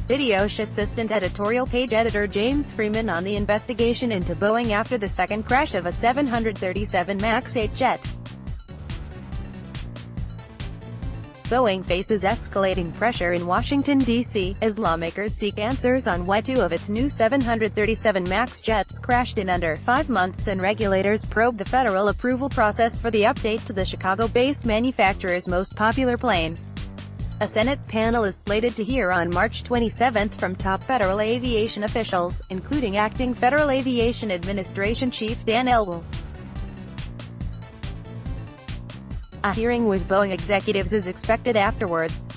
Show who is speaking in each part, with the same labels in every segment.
Speaker 1: videoWSJ assistant editorial page editor James Freeman on the investigation into Boeing after the second crash of a 737 MAX 8 jet. Boeing faces escalating pressure in Washington, D.C., as lawmakers seek answers on why two of its new 737 MAX jets crashed in under 5 months, and regulators probe the federal approval process for the update to the Chicago-based manufacturer's most popular plane. A Senate panel is slated to hear on March 27 from top federal aviation officials, including acting Federal Aviation Administration Chief Dan Elwell. A hearing with Boeing executives is expected afterwards.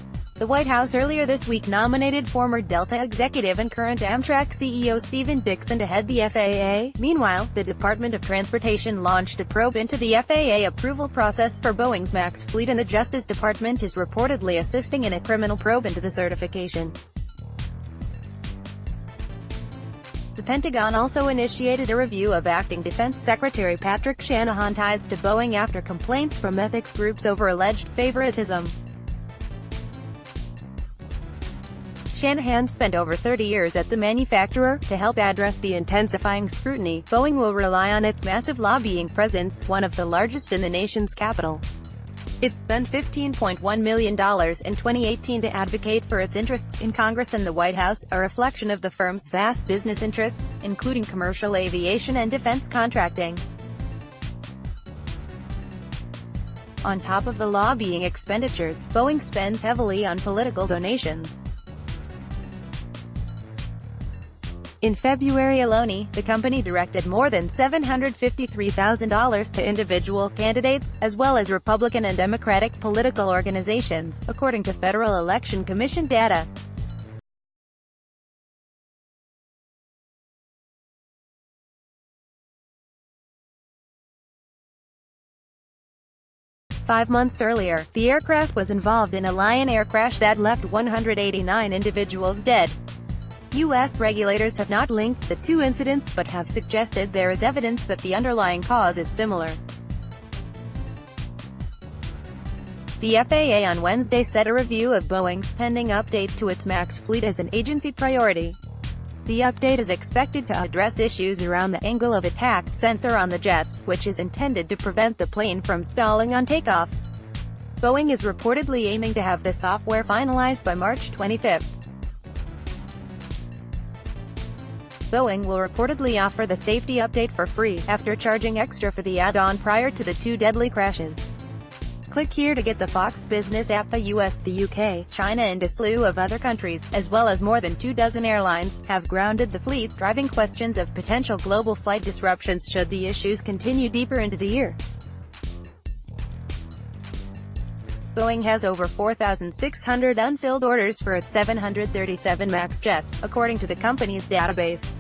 Speaker 1: The White House earlier this week nominated former Delta executive and current Amtrak CEO Stephen Dixon to head the FAA. Meanwhile, the Department of Transportation launched a probe into the FAA approval process for Boeing's MAX fleet, and the Justice Department is reportedly assisting in a criminal probe into the certification. The Pentagon also initiated a review of Acting Defense Secretary Patrick Shanahan's ties to Boeing after complaints from ethics groups over alleged favoritism. Shanahan spent over 30 years at the manufacturer. To help address the intensifying scrutiny, Boeing will rely on its massive lobbying presence, one of the largest in the nation's capital. It spent $15.1 million in 2018 to advocate for its interests in Congress and the White House, a reflection of the firm's vast business interests, including commercial aviation and defense contracting. On top of the lobbying expenditures, Boeing spends heavily on political donations. In February alone, the company directed more than $753,000 to individual candidates, as well as Republican and Democratic political organizations, according to Federal Election Commission data. Five months earlier, the aircraft was involved in a Lion Air crash that left 189 individuals dead. U.S. regulators have not linked the two incidents but have suggested there is evidence that the underlying cause is similar. The FAA on Wednesday said a review of Boeing's pending update to its MAX fleet as an agency priority. The update is expected to address issues around the angle of attack sensor on the jets, which is intended to prevent the plane from stalling on takeoff. Boeing is reportedly aiming to have the software finalized by March 25. Boeing will reportedly offer the safety update for free, after charging extra for the add-on prior to the two deadly crashes. Click here to get the Fox Business app. The US, the UK, China and a slew of other countries, as well as more than 24 airlines, have grounded the fleet, driving questions of potential global flight disruptions should the issues continue deeper into the year. Boeing has over 4,600 unfilled orders for its 737 MAX jets, according to the company's database.